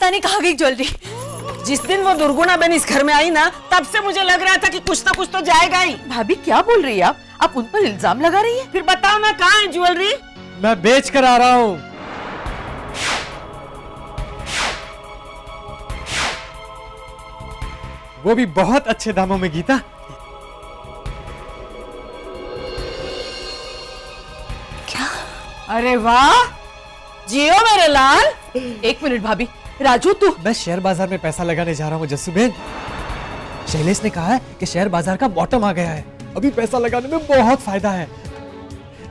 पता नहीं कहाँ गई ज्वेलरी। जिस दिन वो दुर्गुणा बहन इस घर में आई ना, तब से मुझे लग रहा था कि कुछ ना कुछ तो जाएगा ही। भाभी क्या बोल रही है आप उन पर इल्जाम लगा रही है? फिर बताओ ना, कहाँ है ज्वेलरी? मैं बेच कर आ रहा हूँ। वो भी बहुत अच्छे दामों में गीता। क्या? अरे वाह, जियो मेरे लाल। एक मिनट भाभी, राजू तू। मैं शेयर बाजार में पैसा लगाने जा रहा हूँ जस्सू बहन। शैलेश ने कहा है कि शेयर बाजार का बॉटम आ गया है, अभी पैसा लगाने में बहुत फायदा है।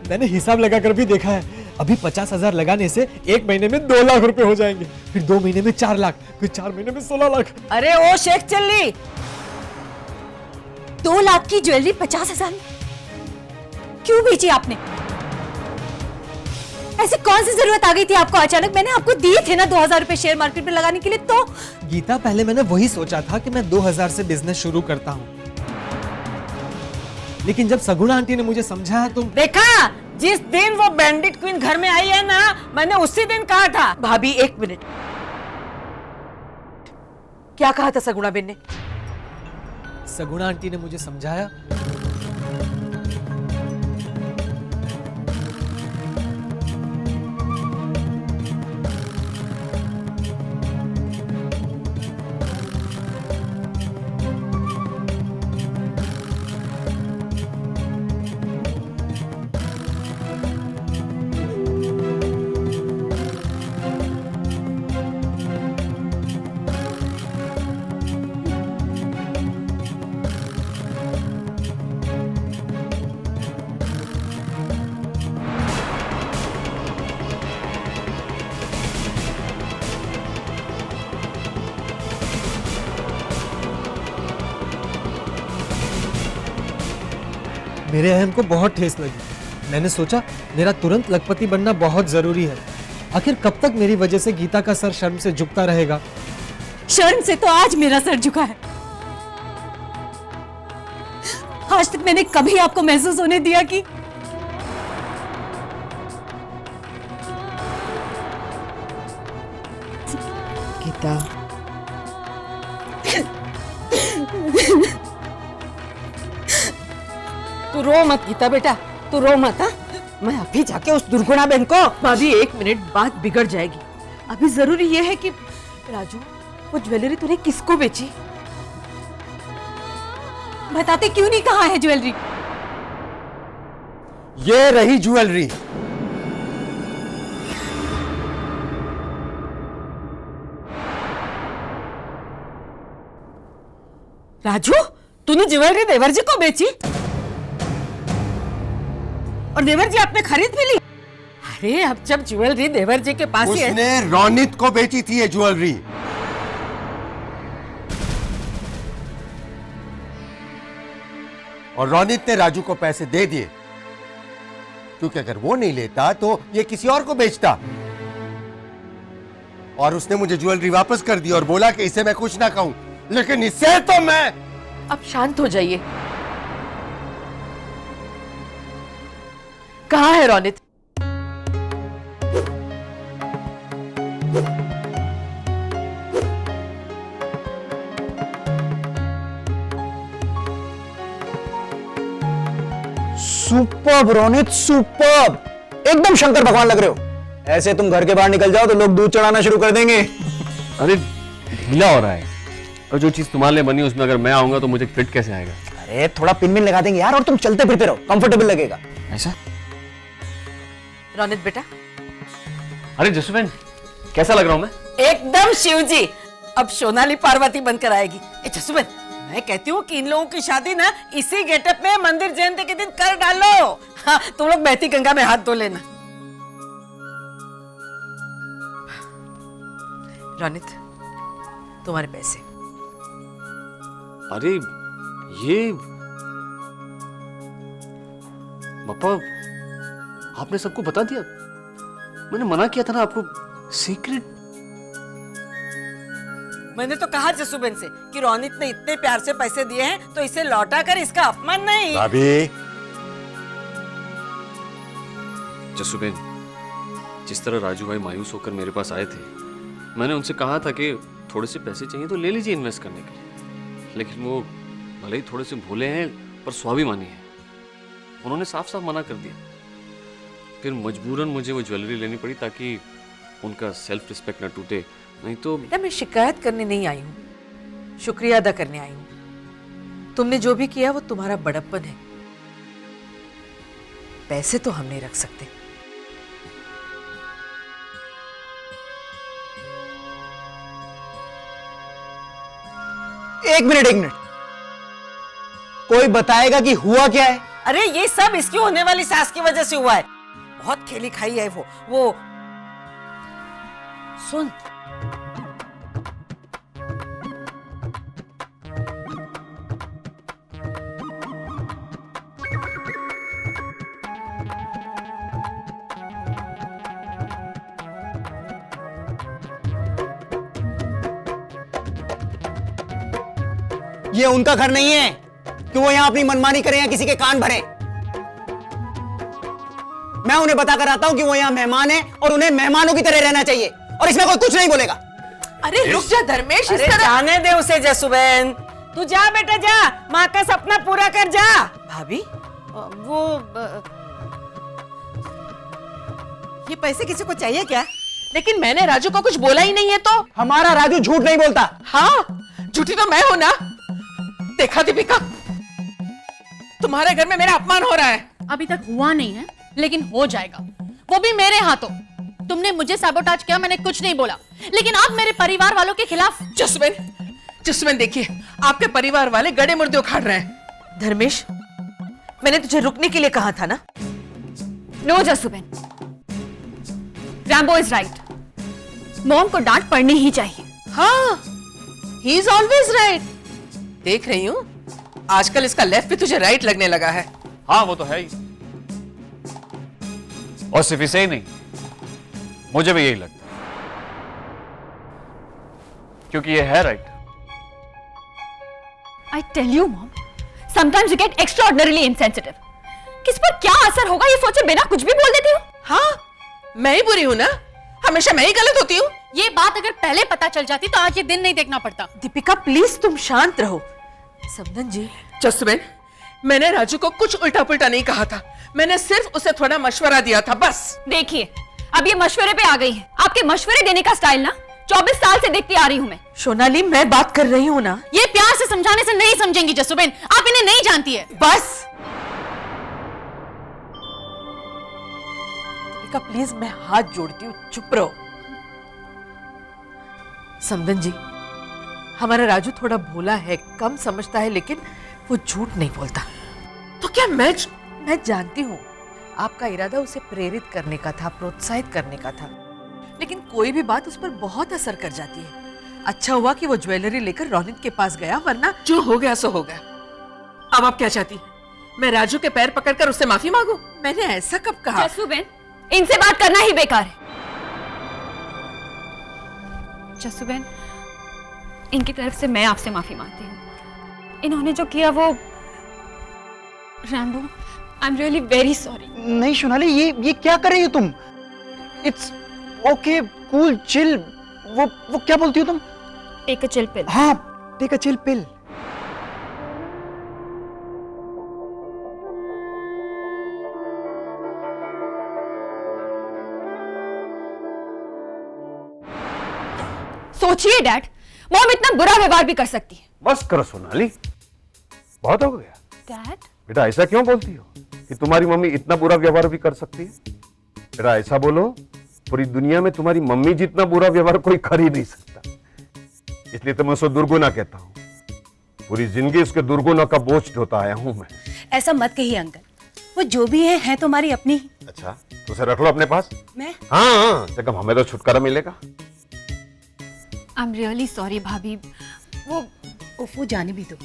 मैंने हिसाब लगाकर भी देखा है, अभी 50,000 लगाने से 1 महीने में 2 लाख रुपए हो जाएंगे, फिर 2 महीने में 4 लाख, फिर 4 महीने में 16 लाख। अरे ओ शेख चल्ली, 2 लाख की ज्वेलरी 50,000 में क्यों बेची आपने? ऐसी कौन सी जरूरत आ गई थी आपको अचानक? मैंने आपको दिए थे ना 2,000 रुपए शेयर मार्केट में लगाने के लिए। तो गीता, पहले मैंने वही सोचा था कि मैं 2000 से बिजनेस शुरू करता हूँ, लेकिन जब सगुणा आंटी ने मुझे समझाया तो देखा, जिस दिन वो बैंडिट क्वीन घर में आई है ना, मैंने उसी दिन कहा था। भाभी एक मिनट, क्या कहा था सगुणा बेन ने? सगुणा आंटी ने मुझे समझाया मेरे अहम को बहुत ठेस लगी। मैंने सोचा मेरा तुरंत लखपति बनना बहुत जरूरी है। आखिर कब तक मेरी वजह से गीता का सर शर्म से झुकता रहेगा? शर्म से तो आज मेरा सर झुका है। आज तक मैंने कभी आपको महसूस होने दिया कि गीता, तू रो मत गीता बेटा, तू रो मत। हाँ, मैं अभी जाके उस दुर्गुणा बहन को। भाभी एक मिनट, बात बिगड़ जाएगी। अभी जरूरी यह है कि राजू, वो ज्वेलरी तूने किसको बेची? बताते क्यों नहीं कहाँ है ज्वेलरी? ये रही ज्वेलरी। राजू, तूने ज्वेलरी देवर जी को बेची और देवर जी आपने खरीद भी ली? अरे अब जब ज्वेलरी देवर जी के पास ही है। उसने रोनित को बेची थी ये ज्वेलरी, और रोनित ने राजू को पैसे दे दिए, क्योंकि अगर वो नहीं लेता तो ये किसी और को बेचता। और उसने मुझे ज्वेलरी वापस कर दी और बोला कि इसे मैं कुछ ना कहूं, लेकिन इससे तो मैं। अब शांत हो जाइए। कहाँ है रोनित? सुपर्ब रोनित, सुपर्ब, एकदम शंकर भगवान लग रहे हो। ऐसे तुम घर के बाहर निकल जाओ तो लोग दूध चढ़ाना शुरू कर देंगे। अरे ढीला हो रहा है, और जो चीज तुम्हारे लिए बनी उसमें अगर मैं आऊंगा तो मुझे फिट कैसे आएगा? अरे थोड़ा पिन लगा देंगे यार, और तुम चलते फिरते रहो, कंफर्टेबल लगेगा। ऐसा? रोनित बेटा, अरे जसुबेन, कैसा लग रहा हूं मैं? एकदम शिवजी। अब सोनाली पार्वती बनकर आएगी। जसुबेन, मैं कहती हूँ कि इन लोगों की शादी ना इसी गेटअप में मंदिर जयंती के दिन कर डालो। हाँ, तुम लोग बहती गंगा में हाथ धो लेना। रोनित, तुम्हारे पैसे। अरे ये पापा, आपने सबको बता दिया? मैंने मना किया था ना आपको, सीक्रेट। मैंने तो कहा जसुबेन से कि रोनित ने इतने प्यार से पैसे दिए हैं तो इसे लौटा कर इसका अपमान नहीं। भाभी, जसुबेन, जिस तरह राजू भाई मायूस होकर मेरे पास आए थे, मैंने उनसे कहा था कि थोड़े से पैसे चाहिए तो ले लीजिए इन्वेस्ट करने के लिए, लेकिन वो भले ही थोड़े से भोले हैं पर स्वाभिमानी हैं। उन्होंने साफ साफ मना कर दिया। फिर मजबूरन मुझे वो ज्वेलरी लेनी पड़ी ताकि उनका सेल्फ रिस्पेक्ट न टूटे, नहीं तो। बेटा मैं शिकायत करने नहीं आई हूँ, शुक्रिया अदा करने आई हूँ। तुमने जो भी किया वो तुम्हारा बड़प्पन है। पैसे तो हम नहीं रख सकते। एक मिनट, कोई बताएगा कि हुआ क्या है? अरे ये सब इसकी होने वाली सास की वजह से हुआ है। बहुत खेली खाई है वो सुन। ये उनका घर नहीं है कि वो यहां अपनी मनमानी करें या किसी के कान भरे। मैं उन्हें बताकर आता हूं कि वो यहां मेहमान है और उन्हें मेहमानों की तरह रहना चाहिए, और इसमें कोई कुछ नहीं बोलेगा। अरे रुक जा धर्मेश, इस तरह जाने दे उसे जसुबेन। तू जा बेटा जा, माँ का सपना पूरा कर जा। भाभी वो ये पैसे किसी को चाहिए क्या? लेकिन मैंने राजू को कुछ बोला ही नहीं है तो। हमारा राजू झूठ नहीं बोलता। हाँ, झूठी तो मैं हूं ना। देखा दीपिका, तुम्हारे घर में मेरा अपमान हो रहा है। अभी तक हुआ नहीं है, लेकिन हो जाएगा, वो भी मेरे हाथों। तुमने मुझे सैबोटाज किया, मैंने कुछ नहीं बोला, लेकिन आप मेरे परिवार वालों के खिलाफ। जसवेन देखिए, आपके परिवार वाले गड़े मुर्दे उखाड़ रहे हैं। धर्मेश, मैंने तुझे रुकने के लिए कहा था ना। No Jasuben, Rambo is right. Mom को डांट पड़नी ही चाहिए। हाँ, ही इज ऑलवेज राइट। देख रही हूँ आजकल इसका लेफ्ट भी तुझे राइट लगने लगा है। हाँ वो तो है ही, और सिर्फ इसे ही नहीं, मुझे भी यही लगता है, क्योंकि ये है right. I tell you, Mom, sometimes you get extraordinarily insensitive. किस पर क्या असर होगा ये सोचे बिना कुछ भी बोल देती हूँ। हाँ, मैं ही बुरी हूँ ना, हमेशा मैं ही गलत होती हूँ। ये बात अगर पहले पता चल जाती तो आज ये दिन नहीं देखना पड़ता। दीपिका प्लीज तुम शांत रहो। समदन जी, जसवेन, मैंने राजू को कुछ उल्टा पुल्टा नहीं कहा था, मैंने सिर्फ उसे थोड़ा मशवरा दिया था बस। देखिए, अब ये मशवरे पे आ गई है। आपके मशवरे देने का स्टाइल ना 24 साल से देखती आ रही हूँ मैं। सोनाली मैं बात कर रही हूँ ना। ये प्यार से समझाने से नहीं समझेंगी जसुबेन, आप इन्हें नहीं जानती है। बस दीपिका प्लीज मैं हाथ जोड़ती हूँ, चुप रहो। समदन जी, हमारा राजू थोड़ा भोला है, कम समझता है, लेकिन वो झूठ नहीं बोलता। तो क्या मैं जानती हूँ आपका इरादा उसे प्रेरित करने का था, प्रोत्साहित करने का था, लेकिन कोई भी बात उस पर बहुत असर कर जाती है। अच्छा हुआ कि वो ज्वेलरी लेकर रोनित के पास गया, वरना जो हो गया सो हो गया। अब आप क्या चाहती? मैं राजू के पैर पकड़कर उससे माफी मांगू? मैंने ऐसा कब कहा? जसुबेन, इनसे बात करना ही बेकार है। जसुबेन, इनकी तरफ से मैं आपसे माफी मांगती हूँ। इन्होंने जो किया वो Rambo, I am really very sorry. नहीं सोनाली, ये क्या कर रही हो तुम? It's okay, cool, chill. वो क्या बोलती हो तुम? Take a chill pill. हाँ, टेक अ चिल पिल। सोचिए डैड, मॉम इतना बुरा व्यवहार भी कर सकती है। बस करो सोनाली, बहुत हो गया। डैड, बेटा ऐसा क्यों बोलती हो कि तुम्हारी मम्मी इतना बुरा व्यवहार भी कर सकती है? बेटा ऐसा बोलो, पूरी दुनिया में तुम्हारी मम्मी जितना बुरा व्यवहार कोई कर ही नहीं सकता, इसलिए तो मैं उसे दुर्गुना कहता हूँ। पूरी जिंदगी उसके दुर्गुना का बोझ ढोता आया हूँ मैं। ऐसा मत कहिए अंकल, वो जो भी है तो हमारी अपनी। अच्छा, तो उसे रख लो अपने पास। मैं? हाँ, जब हमें तो छुटकारा मिलेगा। आई एम रियली सॉरी भाभी। वो जाने भी दो।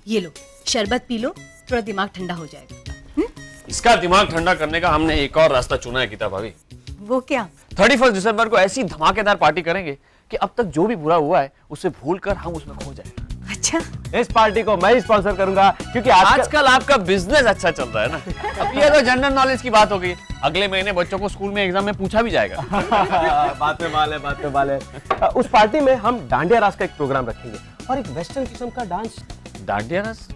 ये लो शरबत पी लो, थोड़ा दिमाग ठंडा हो जाएगा। इसका दिमाग ठंडा करने का हमने एक और रास्ता चुना है गीता भाभी। वो क्या? 31 दिसंबर को ऐसी धमाकेदार पार्टी करेंगे कि अब तक जो भी बुरा हुआ है उसे भूलकर हम उसमें खो जाएंगे। अच्छा, इस पार्टी को मैं ही स्पॉन्सर करूंगा क्योंकि आजकल आपका बिजनेस अच्छा चल रहा है ना। अब ये तो जनरल नॉलेज की बात हो गई। अगले महीने बच्चों को स्कूल में एग्जाम में पूछा भी जाएगा। बात में माल है। उस पार्टी में हम डांडिया रास का एक प्रोग्राम रखेंगे और एक वेस्टर्न किस्म का डांस। डांडिया रस?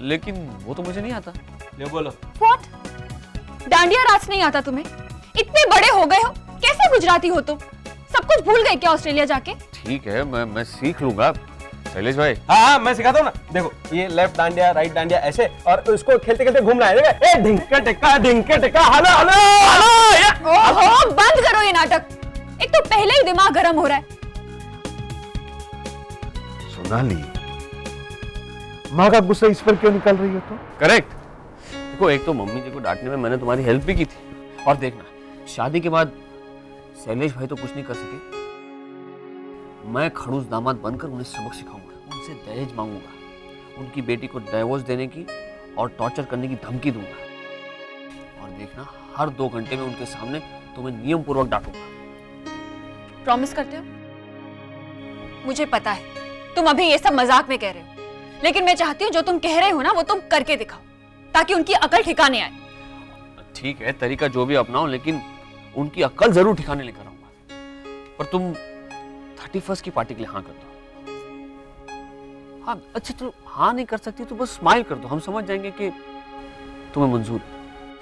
लेकिन वो तो मुझे नहीं आता। ले बोलो। व्हाट? डांडिया रास नहीं आता तुम्हें? इतने बड़े हो गए हो, कैसे गुजराती हो तुम? सब कुछ भूल गए क्या ऑस्ट्रेलिया जाके? ठीक है, मैं सीख लूंगा शैलेश भाई। हाँ, मैं सिखाता हूँ ना। देखो, ये लेफ्ट डांडिया, राइट डांडिया ऐसे, और उसको खेलते खेलते घूमना है। ए ढिंका टिक्का, हेलो हेलो। ओहो, बंद करो ये नाटक। एक तो पहले ही दिमाग गर्म हो रहा है। सोनाली, माँ का गुस्सा इस पर क्यों निकाल रही हो तो? करेक्ट। देखो, एक तो मम्मी जी को डांटने में मैंने तुम्हारी हेल्प भी की थी, और देखना शादी के बाद शैलेश भाई तो कुछ नहीं कर सके। मैं खड़ूस दामाद बनकर उन्हें सबक सिखाऊंगा, उनसे दहेज मांगूंगा, उनकी बेटी को डाइवोर्स देने की और टॉर्चर करने की धमकी दूंगा, और देखना हर 2 घंटे में उनके सामने तुम्हें नियम पूर्वक डांटूंगा। प्रॉमिस करते हो? मुझे पता है तुम अभी ये सब मजाक में कह रहे हो, लेकिन मैं चाहती हूँ जो तुम कह रहे हो ना वो तुम करके दिखाओ, ताकि उनकी अकल ठिकाने आए। ठीक है, तरीका जो भी अपनाओ, लेकिन उनकी अक्ल जरूर ठिकाने लेकर आऊंगा। पर तुम 31 की पार्टी के लिए हाँ कर दो। हाँ, अच्छा, तो हाँ नहीं कर सकती तो बस स्माइल कर दो, हम समझ जाएंगे कि तुम्हें मंजूर।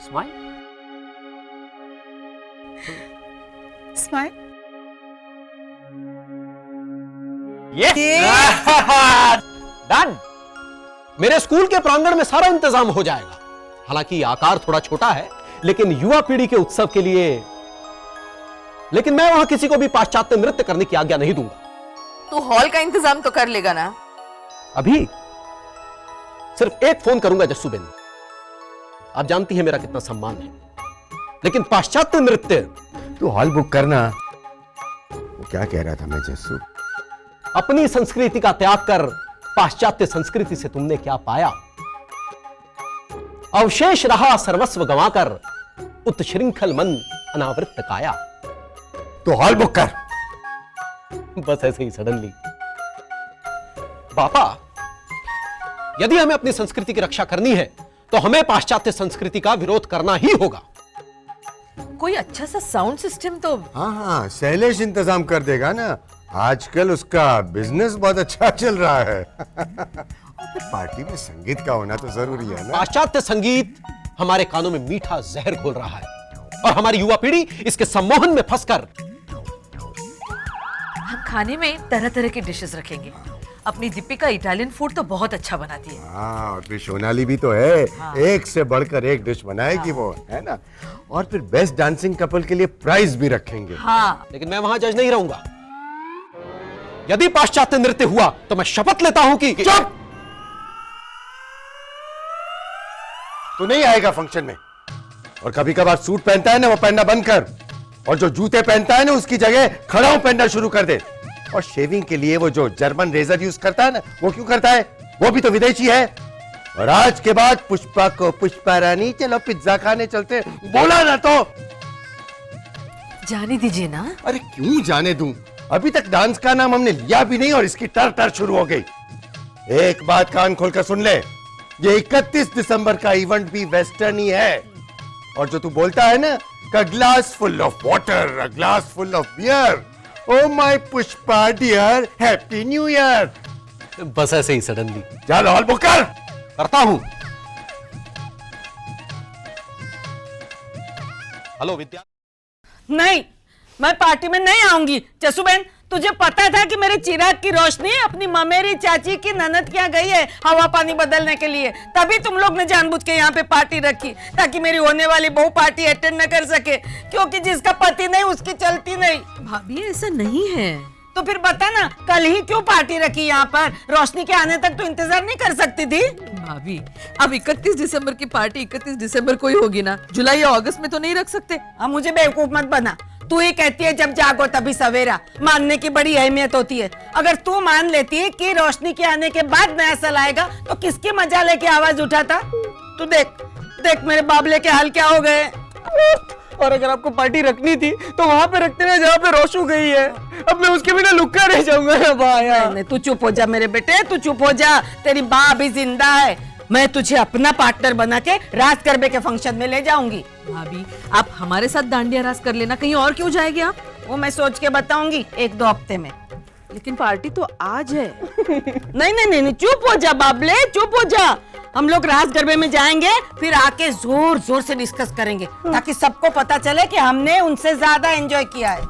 Smile smile. डन। मेरे स्कूल के प्रांगण में सारा इंतजाम हो जाएगा। हालांकि आकार थोड़ा छोटा है, लेकिन युवा पीढ़ी के उत्सव के लिए। लेकिन मैं वहां किसी को भी पाश्चात्य नृत्य करने की आज्ञा नहीं दूंगा। तू हॉल का इंतजाम तो कर लेगा ना? अभी सिर्फ एक फोन करूंगा जस्सूबेन। आप जानती है मेरा कितना सम्मान है, लेकिन पाश्चात्य नृत्य। तू हॉल बुक करना। वो क्या कह रहा था मैं जस्सू? अपनी संस्कृति का त्याग कर पाश्चात्य संस्कृति से तुमने क्या पाया? अवशेष रहा सर्वस्व गंवाकर, उत्श्रृंखल मन अनावृत काया। तो हॉल बुक कर। बस ऐसे ही सडनली। पापा, यदि हमें अपनी संस्कृति की रक्षा करनी है तो हमें पाश्चात्य संस्कृति का विरोध करना ही होगा। कोई अच्छा सा साउंड सिस्टम तो। हाँ, शैलेश इंतजाम कर देगा ना। आजकल उसका बिजनेस बहुत अच्छा चल रहा है। और पार्टी में संगीत का होना तो जरूरी है ना। पाश्चात्य संगीत हमारे कानों में मीठा जहर घोल रहा है, और हमारी युवा पीढ़ी इसके सम्मोहन में फंसकर। हम खाने में तरह तरह की डिशेस रखेंगे। अपनी दीपिका इटालियन फूड तो बहुत अच्छा बनाती है। हाँ, और फिर सोनाली भी तो है। हाँ। एक से बढ़कर एक डिश बनाएगी। हाँ। वो है ना। और फिर बेस्ट डांसिंग कपल के लिए प्राइज भी रखेंगे। हाँ। लेकिन मैं वहां जज नहीं रहूंगा। यदि पाश्चात्य नृत्य हुआ तो मैं शपथ लेता हूं कि। चुप! तू नहीं आएगा फंक्शन में। और कभी कभार सूट पहनता है ना, वो पहनना बंद कर। और जो जूते पहनता है ना, उसकी जगह खड़ाऊ पहनना शुरू कर दे। और शेविंग के लिए वो जो जर्मन रेजर यूज करता है ना, वो क्यों करता है? वो भी तो विदेशी है। और आज के बाद पुष्पा को पुष्पा रानी चलो पिज्जा खाने चलते, बोला ना तो। जाने दीजिए ना। अरे क्यों जाने दूं? अभी तक डांस का नाम हमने लिया भी नहीं और इसकी टर टर शुरू हो गई। एक बात कान खोलकर सुन ले, ये 31 दिसंबर का इवेंट भी वेस्टर्न ही है। और जो तू बोलता है ना, a glass full of water, a glass full of beer. Oh my Pushpa dear, happy new year. बस ऐसे ही सडनली। चल हॉल बुक कर। करता हूं। हेलो विद्या। नहीं, मैं पार्टी में नहीं आऊंगी। जसूबेन, तुझे पता था कि मेरे चिराग की रोशनी अपनी ममेरी चाची की ननद क्या गई है हवा पानी बदलने के लिए। तभी तुम लोग ने जानबूझ के यहाँ पे पार्टी रखी, ताकि मेरी होने वाली बहू पार्टी अटेंड न कर सके, क्योंकि जिसका पति नहीं उसकी चलती नहीं। भाभी ऐसा नहीं है। तो फिर बता ना, कल ही क्यों पार्टी रखी यहाँ पर? रोशनी के आने तक तो इंतजार नहीं कर सकती थी? भाभी, अब 31 दिसंबर की पार्टी 31 दिसंबर को ही होगी ना, जुलाई या अगस्त में तो नहीं रख सकते। अब मुझे बेवकूफ मत बना। तू ही कहती है जब जागो तभी सवेरा। मानने की बड़ी अहमियत होती है। अगर तू मान लेती कि रोशनी के आने के बाद नया साल आएगा तो किसकी मजा लेके आवाज उठाता? तू देख देख मेरे बाबले के हाल क्या हो गए। और अगर आपको पार्टी रखनी थी तो वहां पे रखते ना जहाँ पे रोशू गई है। अब मैं उसके बिना लुक्का रह जाऊंगा ना बाया। नहीं, तू चुप हो जा मेरे बेटे, तू चुप हो जा। तेरी माँ अभी जिंदा है, मैं तुझे अपना पार्टनर बना के राज गरबे के फंक्शन में ले जाऊंगी। भाभी आप हमारे साथ दांडिया रास कर लेना, कहीं और क्यों जाएंगे आप? वो मैं सोच के बताऊंगी 1-2 हफ्ते में। लेकिन पार्टी तो आज है। नहीं नहीं नहीं, चुप हो जा बाबले, चुप हो जा। हम लोग रास गरबे में जाएंगे, फिर आके जोर जोर से डिस्कस करेंगे ताकि सबको पता चले कि हमने उनसे ज्यादा एंजॉय किया है।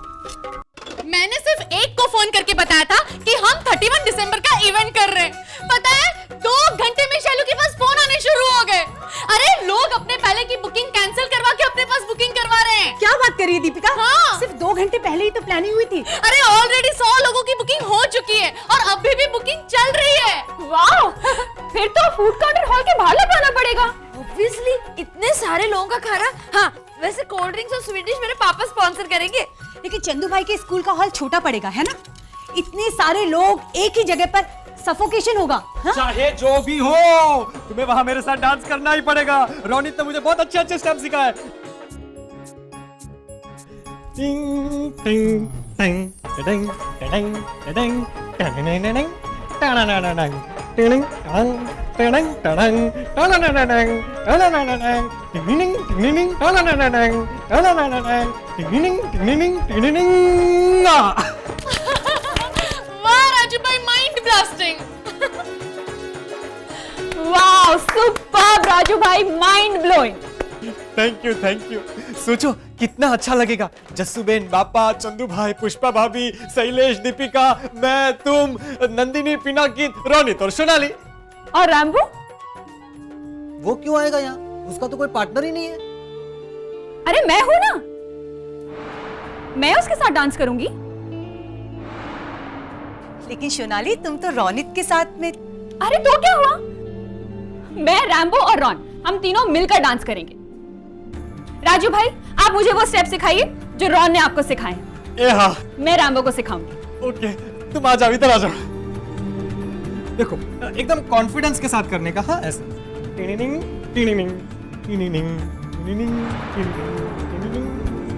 मैंने सिर्फ एक को फोन करके बताया था कि हम 31 दिसंबर का इवेंट कर रहे हैं। पता है 2 घंटे में शैलू के पास फोन आने शुरू हो गए। अरे लोग अपने पहले की बुकिंग कैंसिल करवा के अपने पास बुकिंग करवा रहे हैं। क्या बात कर रही है दीपिका? हाँ। सिर्फ 2 घंटे पहले ही तो प्लानिंग हुई थी। अरे ऑलरेडी 100 लोगों की बुकिंग हो चुकी है और अभी भी बुकिंग चल रही है। वाह, फिर तो फूड काउंटर हॉल के बाहर लगवाना पड़ेगा। ऑब्वियसली इतने सारे लोगों का खाना। हाँ वैसे कोल्ड ड्रिंक्स और स्वीट डिश मेरे पापा स्पॉन्सर करेंगे। लेकिन चंदू भाई के स्कूल का हॉल छोटा पड़ेगा, है ना? इतने सारे लोग एक ही जगह पर, सफोकेशन होगा। हाँ? चाहे जो भी हो, तुम्हें वहां मेरे साथ डांस करना ही पड़ेगा। रोनित ने मुझे बहुत अच्छे अच्छे स्टेप सिखाए। टिंग टिंग टिंग टिंग टिंग टिंग टिंग टानानानानांग टिंग टांग टिंग टांग टानानानानांग टानानानानांग टिंग टिंग टानानानानांग टानानानानांग टिंग टिंग टिंग। वाह राजू भाई, माइंड ब्लास्टिंग। वाह सुपर्ब राजू भाई, माइंड ब्लोइंग। Thank you. सोचो कितना अच्छा लगेगा। जस्सू बेन, बापा, चंदू भाई, पुष्पा भाभी, शैलेश, दीपिका, मैं, तुम, नंदिनी, पिनाकिन, रोनित और सोनाली। और रैम्बो? वो क्यों आएगा यहाँ? उसका तो कोई पार्टनर ही नहीं है। अरे मैं हूं ना, मैं उसके साथ डांस करूंगी। लेकिन सोनाली तुम तो रोनित के साथ में। अरे तो क्या हुआ, मैं, रैम्बो और रॉन, हम तीनों मिलकर डांस करेंगे। राजू भाई आप मुझे वो स्टेप सिखाइए जो रॉन ने आपको सिखाए हैं। ए हाँ, मैं रैम्बो को सिखाऊंगी। ओके, तुम आ जाओ, इधर आ जाओ। देखो एकदम कॉन्फिडेंस के साथ करने का। हाँ ऐसे टिनिनिंग टिनिनिंग टिनिनिंग टिनिनिंग टिनिनिंग टिनिनिंग